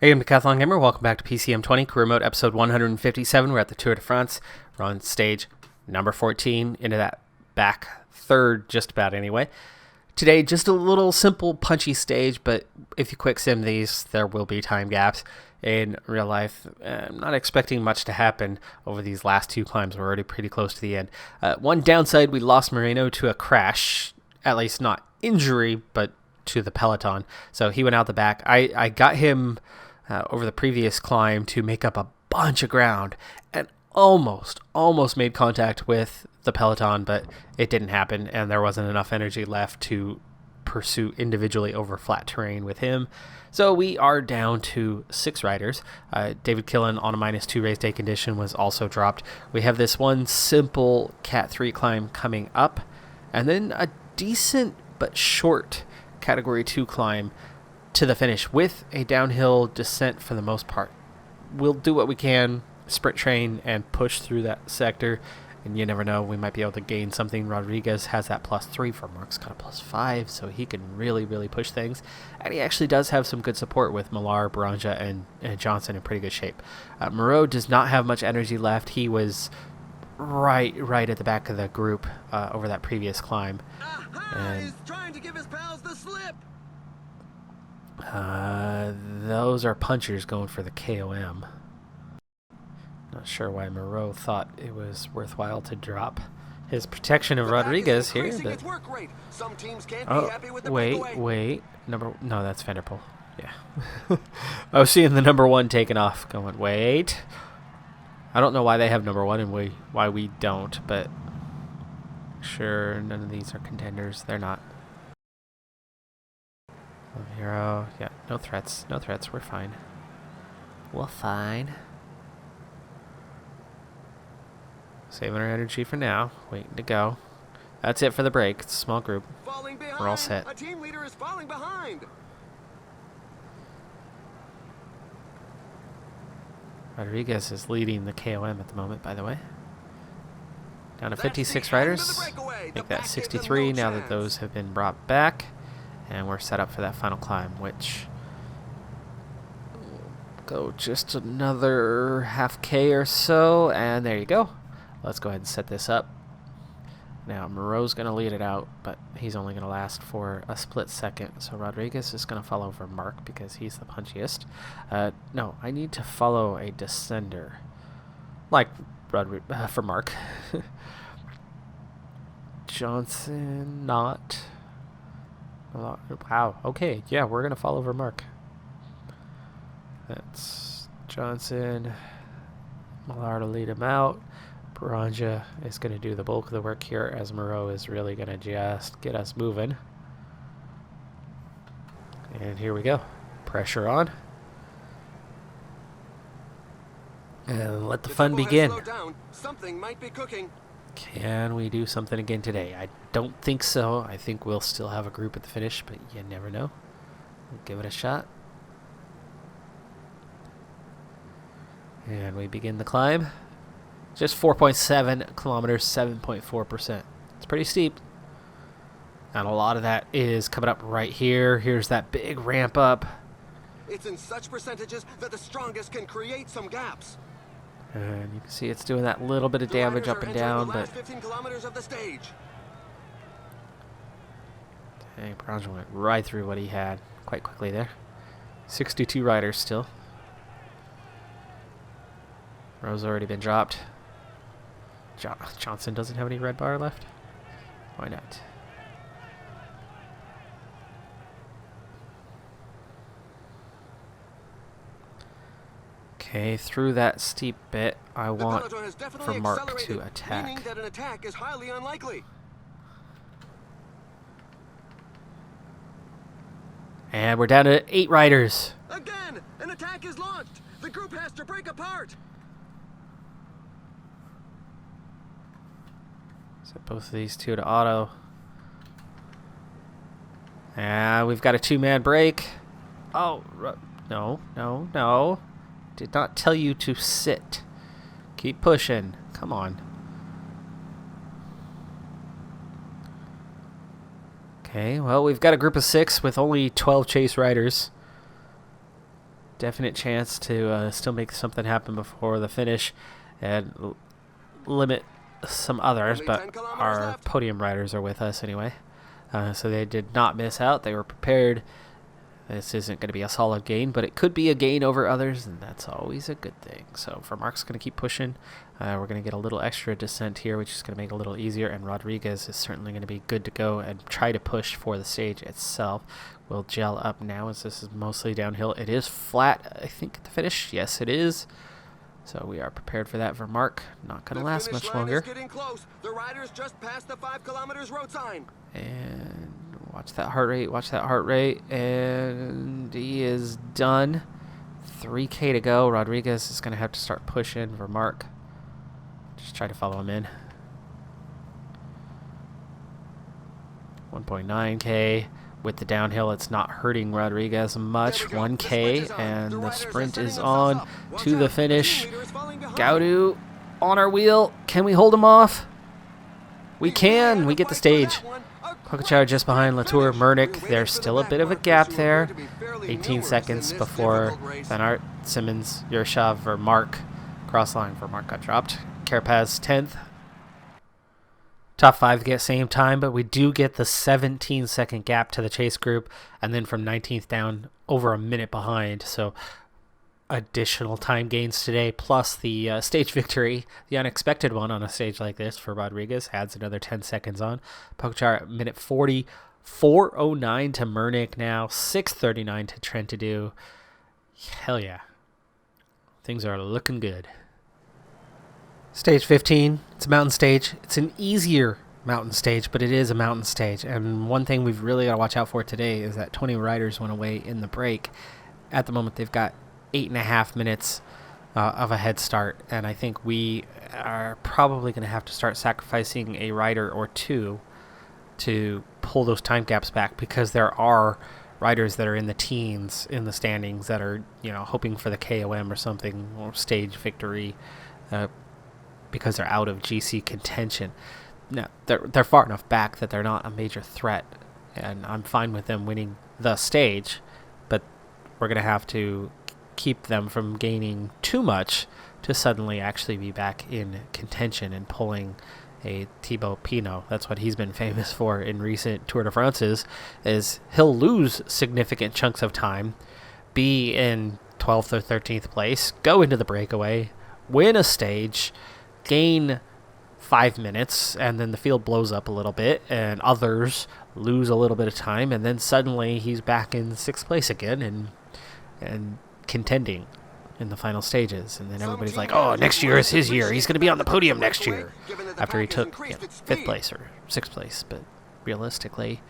Hey, I'm Decathlon Gamer. Welcome back to PCM20 Career Mode episode 157. We're at the Tour de France. We're on stage number 14 into that back third, just about anyway. Today, just a little simple, punchy stage, but if you quick sim these, there will be time gaps. In real life, I'm not expecting much to happen over these last two climbs. We're already pretty close to the end. One downside, we lost Moreno to a crash, at least not injury, but to the Peloton. So he went out the back. I got him over the previous climb to make up a bunch of ground and almost made contact with the Peloton, but it didn't happen, and there wasn't enough energy left to pursue individually over flat terrain with him. So we are down to 6 riders. David Killen on a -2 race day condition was also dropped. We have this one simple Cat 3 climb coming up, and then a decent but short Category 2 climb to the finish with a downhill descent for the most part. We'll do what we can, sprint train, and push through that sector. And you never know, we might be able to gain something. Rodriguez has that +3 for Mark's got a +5, so he can really push things. And he actually does have some good support with Millar, Baranja, and Johnson in pretty good shape. Moreau does not have much energy left. He was right at the back of the group over that previous climb. And he's trying to give his pals the slip. Those are punchers going for the KOM. Not sure why Moreau thought it was worthwhile to drop his protection of Rodriguez here. But Some teams can't be happy with the wait. No, that's Vanderpool. Yeah. I was seeing the number 1 taken off going, wait. I don't know why they have number 1 and why we don't, but sure, none of these are contenders. They're not. Hero, yeah, no threats, we're fine. We're fine. Saving our energy for now, waiting to go. That's it for the break. It's a small group. We're all set. A team leader is falling behind. Rodriguez is leading the KOM at the moment, by the way. Down to 56 riders. Make that 63 now that those have been brought back. And we're set up for that final climb, which will go just another half K or so. And there you go. Let's go ahead and set this up. Now, Moreau's going to lead it out, but he's only going to last for a split second. So Rodriguez is going to follow over Mark because he's the punchiest. No, I need to follow a descender. Like for Mark. Johnson, not. Wow, okay, yeah, we're going to follow over Mark. That's Johnson. Millar to lead him out. Baranja is going to do the bulk of the work here, as Moreau is really going to just get us moving. And here we go. Pressure on. And let the fun begin. Something might be cooking. Can we do something again today? I don't think so. I think we'll still have a group at the finish, but you never know. We'll give it a shot. And we begin the climb. Just 4.7 kilometers, 7.4%. It's pretty steep. And a lot of that is coming up right here. Here's that big ramp up. It's in such percentages that the strongest can create some gaps. And you can see it's doing that little bit of damage up and down, but 15 kilometers of the stage. dang, Baranja went right through what he had quite quickly there. 62 riders still. Rose already been dropped. Johnson doesn't have any red bar left. Why not? Okay, through that steep bit, I want for Mark to attack. Meaning that an attack is highly unlikely. And we're down to 8 riders. Again, an attack is launched. The group has to break apart. Set both of these two to auto. And we've got a 2-man break. Oh, no. Did not tell you to sit. Keep pushing. Come on. Okay, well, we've got a group of 6 with only 12 chase riders. definite chance to still make something happen before the finish and limit some others, but our podium riders are with us anyway. So they did not miss out. They were prepared. This isn't going to be a solid gain, but it could be a gain over others, and that's always a good thing. So Vermark's going to keep pushing. We're going to get a little extra descent here, which is going to make it a little easier, and Rodriguez is certainly going to be good to go and try to push for the stage itself. We'll gel up now as this is mostly downhill. It is flat, I think, at the finish. Yes, it is. So we are prepared for that. Vermark not going to last much longer. The riders just passed the 5 kilometers road sign. And watch that heart rate. Watch that heart rate. And he is done. 3K to go. Rodriguez is going to have to start pushing. Vermark, just try to follow him in. 1.9K. With the downhill, it's not hurting Rodriguez much. 1K, and the sprint is on to the finish. Gaudu on our wheel. Can we hold him off? We can. We get the stage. Pogačar just behind Latour. Mernick, there's still a bit of a gap there. 18 seconds before Van Aert, Simmons, Yershov, Vermark. Cross line, Vermark got dropped. Carapaz 10th. Top 5 get same time, but we do get the 17-second gap to the chase group, and then from 19th down, over a minute behind. So additional time gains today, plus the stage victory, the unexpected one on a stage like this for Rodriguez, adds another 10 seconds on. Pogačar at minute 40, 4:09 to Mernick now, 6:39 to Trentadue. Hell yeah. Things are looking good. Stage 15, it's a mountain stage. It's an easier mountain stage, but it is a mountain stage. And one thing we've really got to watch out for today is that 20 riders went away in the break. At the moment, they've got 8.5 minutes of a head start. And I think we are probably going to have to start sacrificing a rider or two to pull those time gaps back, because there are riders that are in the teens in the standings that are, hoping for the KOM or something, or stage victory, because they're out of GC contention. Now, they're far enough back that they're not a major threat, and I'm fine with them winning the stage, but we're going to have to keep them from gaining too much to suddenly actually be back in contention and pulling a Thibaut Pinot. That's what he's been famous for in recent Tour de France's, is he'll lose significant chunks of time, be in 12th or 13th place, go into the breakaway, win a stage, gain 5 minutes, and then the field blows up a little bit and others lose a little bit of time, and then suddenly he's back in 6th place again and contending in the final stages. And then everybody's like, oh, next year is his year, he's going to be on the podium next year, after he took 5th place or 6th place. But realistically,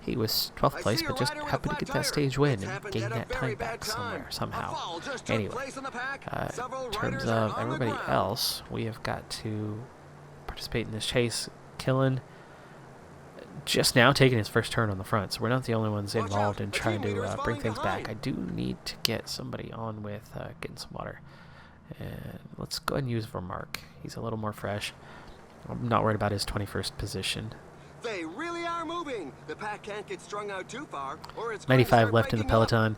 he was 12th place, but just happened to get that stage win and gain that time back somehow. Anyway, in terms of everybody else, we have got to participate in this chase. Killen just now taking his first turn on the front, so we're not the only ones involved in trying to bring things back. I do need to get somebody on with getting some water. And let's go ahead and use Vermark. He's a little more fresh. I'm not worried about his 21st position. They really are moving. The pack can't get strung out too far, or it's 95 left in the peloton.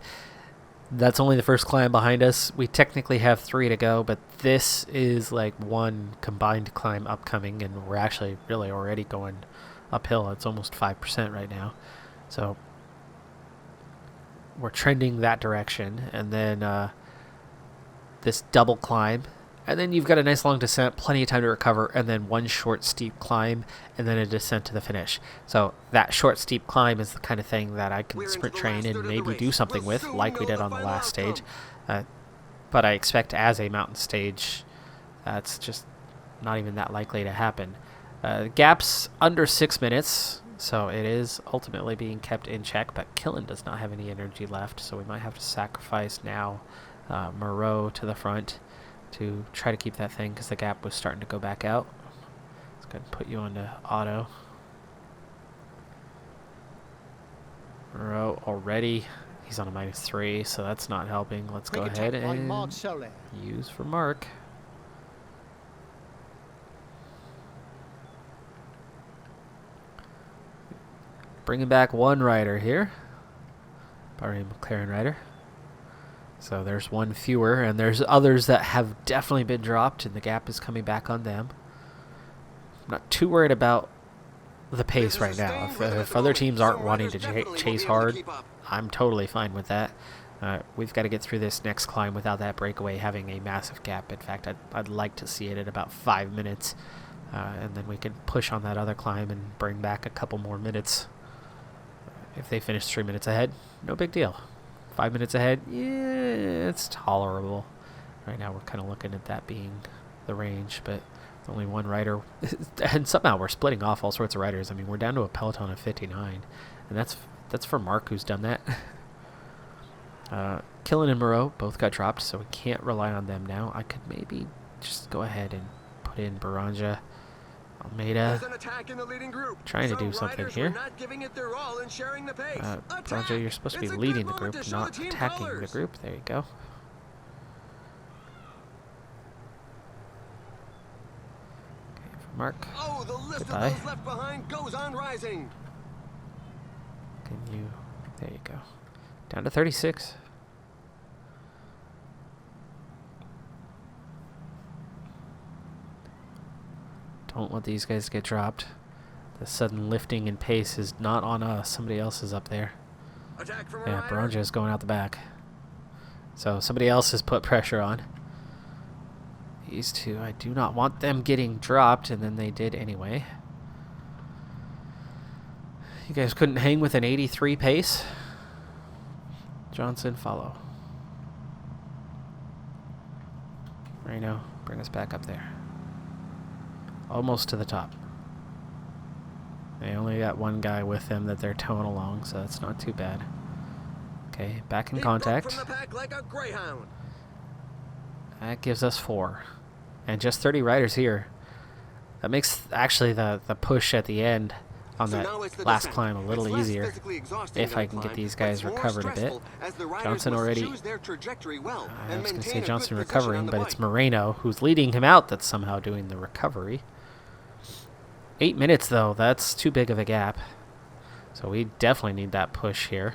That's only the first climb behind us. We technically have 3 to go, but this is like one combined climb upcoming, and we're actually really already going uphill. It's almost 5% right now. So we're trending that direction, and then this double climb. And then you've got a nice long descent, plenty of time to recover, and then one short steep climb, and then a descent to the finish. So that short steep climb is the kind of thing that I can sprint train and maybe do something with, like we did on the last stage. But I expect as a mountain stage, that's just not even that likely to happen. Gap's under 6 minutes, so it is ultimately being kept in check, but Killen does not have any energy left, so we might have to sacrifice now Moreau to the front to try to keep that thing, because the gap was starting to go back out. Let's go ahead and put you onto auto. Moreau already, he's on a -3, so that's not helping. Let's go ahead and use Vermark. Bringing back one rider here. Bahrain McLaren rider. So there's one fewer, and there's others that have definitely been dropped, and the gap is coming back on them. I'm not too worried about the pace right now. If other teams aren't wanting to chase hard, I'm totally fine with that. We've got to get through this next climb without that breakaway having a massive gap. In fact, I'd like to see it at about 5 minutes, and then we can push on that other climb and bring back a couple more minutes. If they finish 3 minutes ahead, no big deal. 5 minutes ahead, yeah, it's tolerable. Right now we're kind of looking at that being the range, but only one rider. And somehow we're splitting off all sorts of riders. I mean, we're down to a Peloton of 59, and that's for Mark, who's done that. Killen and Moreau both got dropped, so we can't rely on them now. I could maybe just go ahead and put in Baranja, Almeida, trying to do something here. Baranja, you're supposed to be leading the group, not attacking the group. There you go. Okay, for Mark. Oh, the list Goodbye. of those left behind goes on rising. Can you? There you go. Down to 36. Don't let these guys get dropped. The sudden lifting in pace is not on us. Somebody else is up there. Yeah, Baranja is going out the back. So somebody else has put pressure on. These two, I do not want them getting dropped, and then they did anyway. You guys couldn't hang with an 83 pace? Johnson, follow. Reno, bring us back up there. Almost to the top. They only got one guy with them that they're towing along, so that's not too bad. Okay, back in contact. From the pack like a greyhound. That gives us 4. And just 30 riders here. That makes actually the push at the end on that last climb a little easier, if I can get these guys recovered a bit. Johnson already, I was going to say Johnson recovering, but it's Moreno who's leading him out that's somehow doing the recovery. 8 minutes though, that's too big of a gap. So we definitely need that push here.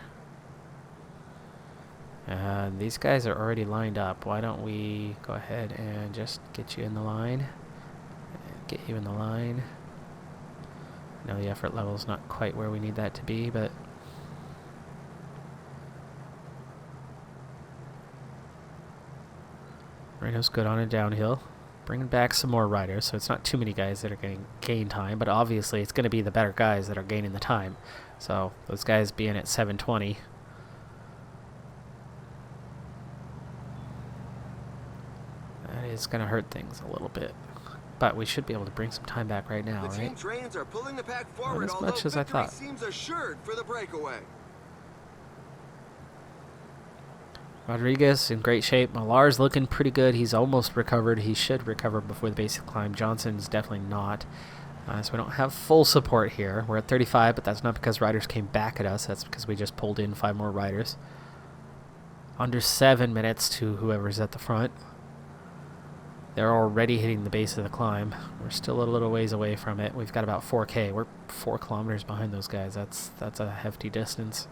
These guys are already lined up. Why don't we go ahead and just get you in the line? Get you in the line. I know the effort level is not quite where we need that to be, but Reno's good on a downhill. Bringing back some more riders, so it's not too many guys that are going to gain time, but obviously it's going to be the better guys that are gaining the time. So those guys being at 7:20. That is going to hurt things a little bit. But we should be able to bring some time back right now, The right? team trains are pulling the pack forward, Not as much as I thought. Seems assured for the breakaway. Rodriguez in great shape. Millar's looking pretty good. He's almost recovered. He should recover before the basic climb. Johnson's definitely not. So we don't have full support here. We're at 35, but that's not because riders came back at us. That's because we just pulled in 5 more riders. Under 7 minutes to whoever's at the front. They're already hitting the base of the climb. We're still a little ways away from it. We've got about 4K. We're 4 kilometers behind those guys. That's a hefty distance.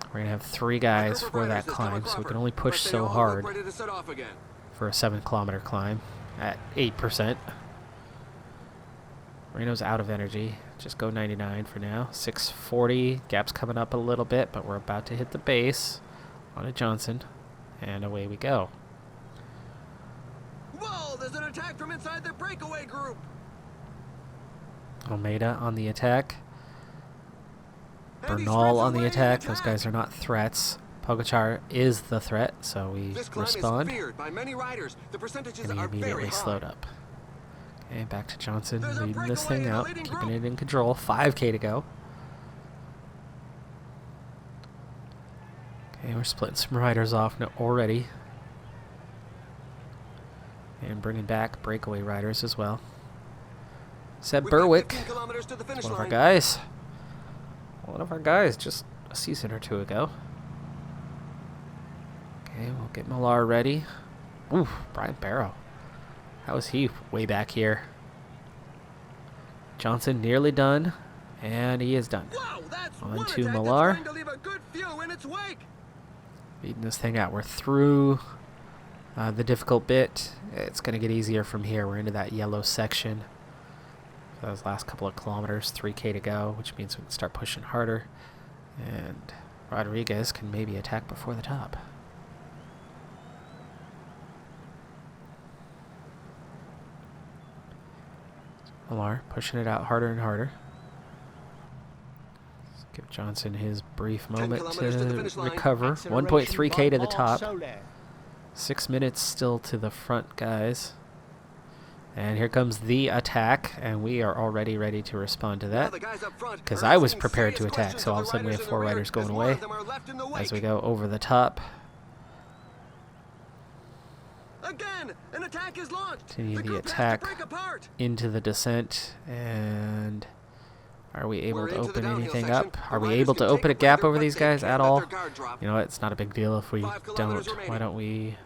We're going to have 3 guys for that climb, so we can only push so hard for a 7-kilometer climb at 8%. Reno's out of energy. Just go 99 for now. 640. Gap's coming up a little bit, but we're about to hit the base on a Johnson, and away we go. Whoa, there's an attack from inside the breakaway group. Almeida on the attack. Bernal on the attack. Those guys are not threats. Pogacar is the threat, so we respond. And he immediately slowed up. Okay, back to Johnson, leading this thing out, keeping it in control. 5K to go. Okay, we're splitting some riders off already. And bringing back breakaway riders as well. Seb Berwick, one of our guys. One of our guys just a season or 2 ago. Okay, we'll get Millar ready. Ooh, Brian Barrow. How is he way back here? Johnson nearly done, and he is done. Wow, that's on to Millar. leading this thing out. We're through the difficult bit. It's going to get easier from here. We're into that yellow section. Those last couple of kilometers, 3K to go, which means we can start pushing harder. And Rodriguez can maybe attack before the top. Millar pushing it out harder and harder. Let's give Johnson his brief moment to recover. 1.3K to the top. 6 minutes still to the front, guys. And here comes the attack, and we are already ready to respond to that. Because I was prepared to attack, so all of a sudden we have 4 riders going away as we go over the top. Again, an attack is launched. Continue the attack into the descent, and are we able to open anything up? Are we able to open a gap over these guys at all? You know what, it's not a big deal if we don't. Why don't we...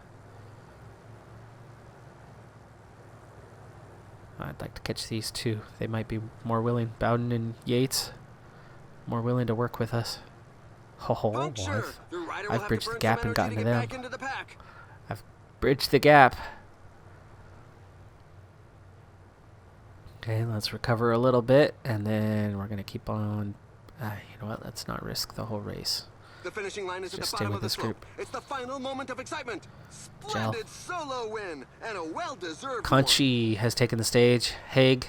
I'd like to catch these two. They might be more willing. Bowden and Yates, more willing to work with us. Oh, I've bridged the gap and gotten to them. I've bridged the gap. Okay, let's recover a little bit, and then we're going to keep on. You know what? Let's not risk the whole race. The finishing line is Just at the stay bottom with of the this slope. group. It's the final moment of excitement. Splendid solo win and a well-deserved Conchi has taken the stage. Haig,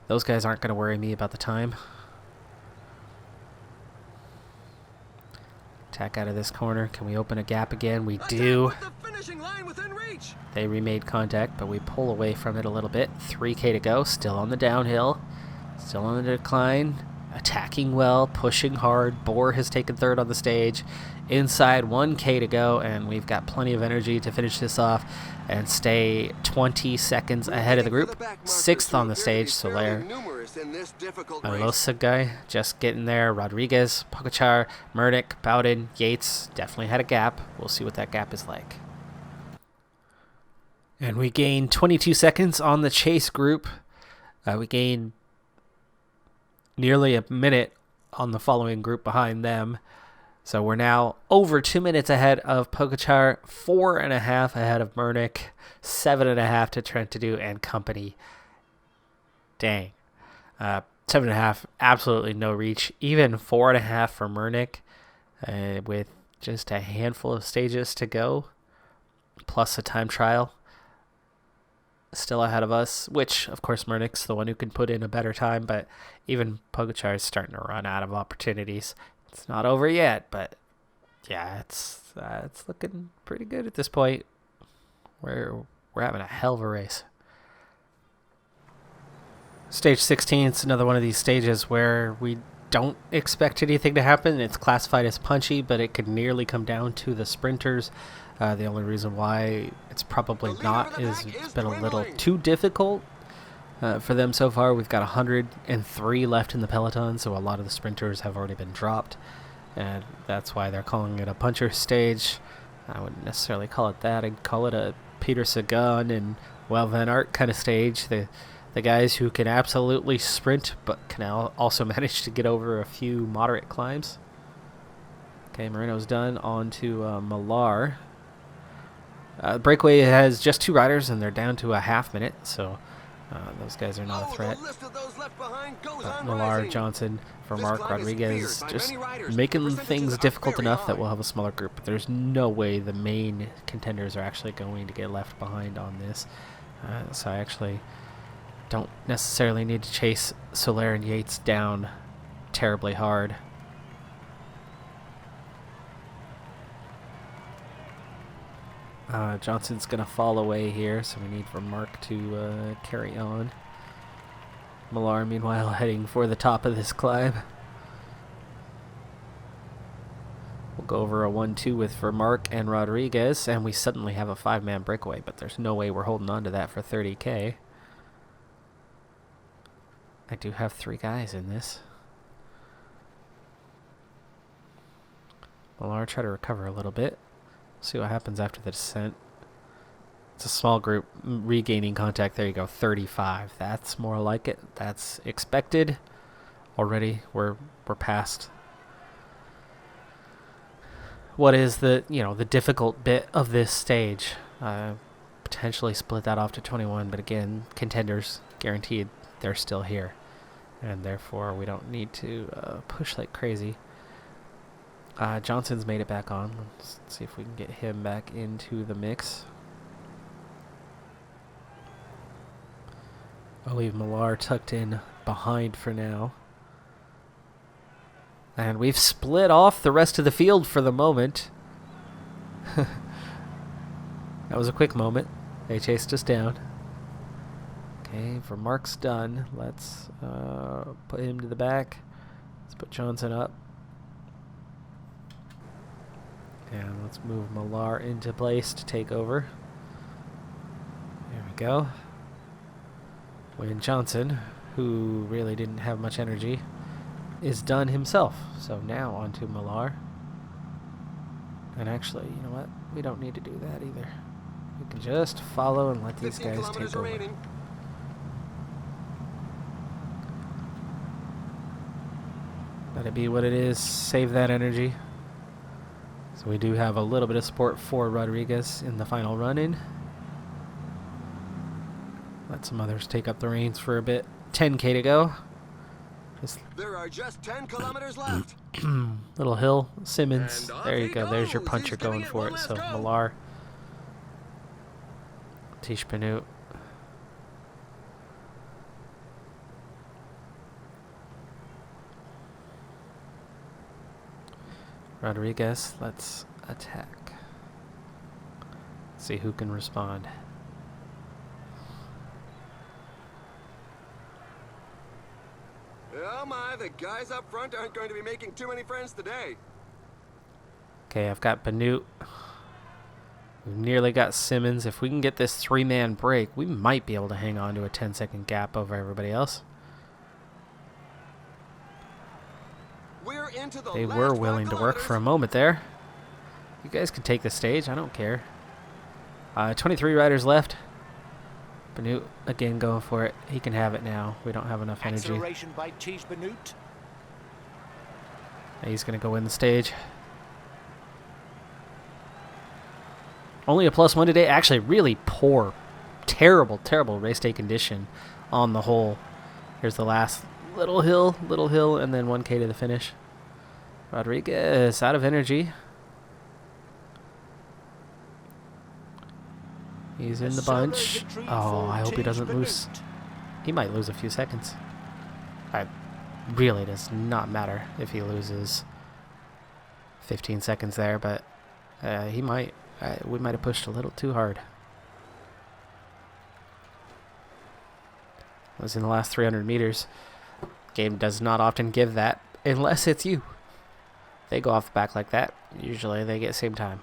those guys aren't going to worry me about the time. Attack out of this corner. Can we open a gap again? We do. The finishing line within reach. They remade contact, but we pull away from it a little bit. 3K to go. Still on the downhill. Still on the decline. Attacking well, pushing hard. Bohr has taken third on the stage. Inside 1K to go, and we've got plenty of energy to finish this off and stay 20 seconds ahead of the group. 6th on the stage, Soler. Alosa guy just getting there. Rodriguez, Pogacar, Mernick, Bowden, Yates definitely had a gap. We'll see what that gap is like. And we gain 22 seconds on the chase group. We gain nearly a minute on the following group behind them. So we're now over 2 minutes ahead of Pogacar, 4.5 ahead of Mernick, 7.5 to Trentadue and company. Dang. 7.5, absolutely no reach. Even 4.5 for Mernick, with just a handful of stages to go, plus a time trial. Still ahead of us, which of course Mernick's the one who can put in a better time, but even Pogacar is starting to run out of opportunities. It's not over yet, but yeah, it's looking pretty good at this point. We're having a hell of a race. Stage 16 is another one of these stages where we don't expect anything to happen. It's classified as punchy, but it could nearly come down to the sprinters. The only reason why it's probably not is it's been a little too difficult for them so far. We've got 103 left in the Peloton, so a lot of the sprinters have already been dropped, and that's why they're calling it a puncher stage. I wouldn't necessarily call it that. I'd call it a Peter Sagan and Wout van Aert kind of stage. The guys who can absolutely sprint but can also manage to get over a few moderate climbs. Okay, Moreno's done. On to Millar. Breakaway has just 2 riders, and they're down to a half minute, so those guys are not a threat. But Millar, Johnson, Vermark, Rodriguez, just making things difficult enough that we'll have a smaller group. But there's no way the main contenders are actually going to get left behind on this. So I actually don't necessarily need to chase Soler and Yates down terribly hard. Johnson's going to fall away here, so we need Vermark to carry on. Millar, meanwhile, heading for the top of this climb. We'll go over a 1-2 with Vermark and Rodriguez, and we suddenly have a 5-man breakaway, but there's no way we're holding on to that for 30K. I do have 3 guys in this. Millar, try to recover a little bit. See what happens after the descent. It's a small group regaining contact. There you go, 35. That's more like it. That's expected. Already we're past what is the the difficult bit of this stage. Potentially split that off to 21, but again, contenders guaranteed, they're still here, and therefore we don't need to push like crazy. Johnson's made it back on. Let's see if we can get him back into the mix. I'll leave Millar tucked in behind for now. And we've split off the rest of the field for the moment. That was a quick moment. They chased us down. Okay, Vermark's done. Let's put him to the back. Let's put Johnson up. And let's move Millar into place to take over. There we go. When Johnson, who really didn't have much energy, is done himself. So now onto Millar. And actually, you know what? We don't need to do that either. We can just follow and let these guys take over. Remaining. Let it be what it is. Save that energy. So we do have a little bit of support for Rodriguez in the final run-in. Let some others take up the reins for a bit. 10K to go. There are just 10 kilometers left. Little hill. Simmons. There you go. There's your puncher going for it. So Millar. Tish Benut. Rodriguez, let's attack. See who can respond. Oh my, the guys up front aren't going to be making too many friends today. Okay, I've got Benut. We've nearly got Simmons. If we can get this three-man break, we might be able to hang on to a 10-second gap over everybody else. They were willing to work for a moment there. You guys can take the stage. I don't care. 23 riders left. Benut again going for it. He can have it now. We don't have enough energy. Acceleration by Tish Benut. He's going to go win the stage. Only a +1 today. Actually, really poor, terrible race day condition on the whole. Here's the last little hill, and then 1K to the finish. Rodriguez out of energy. He's in the bunch. Oh, I hope he doesn't lose. He might lose a few seconds. It really does not matter if he loses 15 seconds there, but he might. We might have pushed a little too hard. It was in the last 300 meters. Game does not often give that unless it's you. They go off the back like that. Usually they get same time.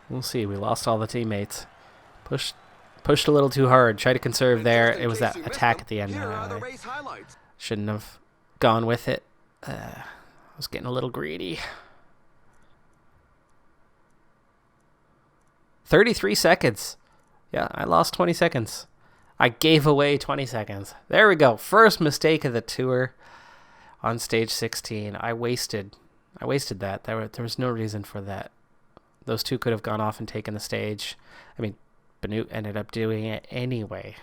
We'll see. We lost all the teammates. Pushed a little too hard. Tried to conserve there. It was that attack at the end. Shouldn't have gone with it. I was getting a little greedy. 33 seconds. Yeah, I lost 20 seconds. I gave away 20 seconds. There we go. First mistake of the tour on stage 16. I wasted that. There was no reason for that. Those two could have gone off and taken the stage. I mean, Benut ended up doing it anyway.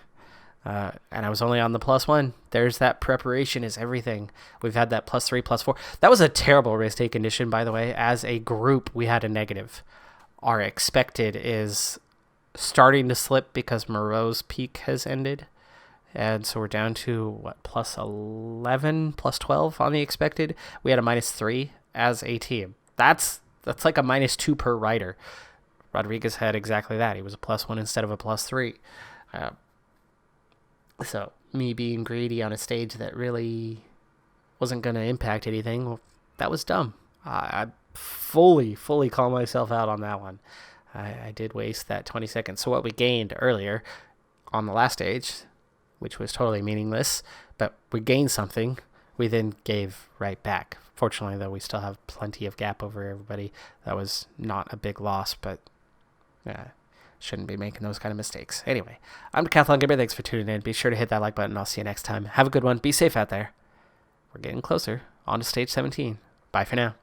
And I was only on the +1. There's that preparation is everything. We've had that +3, +4. That was a terrible race day condition, by the way. As a group, we had a negative. Our expected is starting to slip because Moreau's peak has ended. And so we're down to, what, +11, +12 on the expected. We had a -3 as a team. That's like a -2 per rider. Rodriguez had exactly that. He was a +1 instead of a +3. So me being greedy on a stage that really wasn't going to impact anything, well, that was dumb. I fully call myself out on that one. I did waste that 20 seconds. So what we gained earlier on the last stage, which was totally meaningless, but we gained something, we then gave right back. Fortunately, though, we still have plenty of gap over everybody. That was not a big loss, but Shouldn't be making those kind of mistakes. Anyway, I'm Decathlon Gamer. Thanks for tuning in. Be sure to hit that like button. I'll see you next time. Have a good one. Be safe out there. We're getting closer. On to stage 17. Bye for now.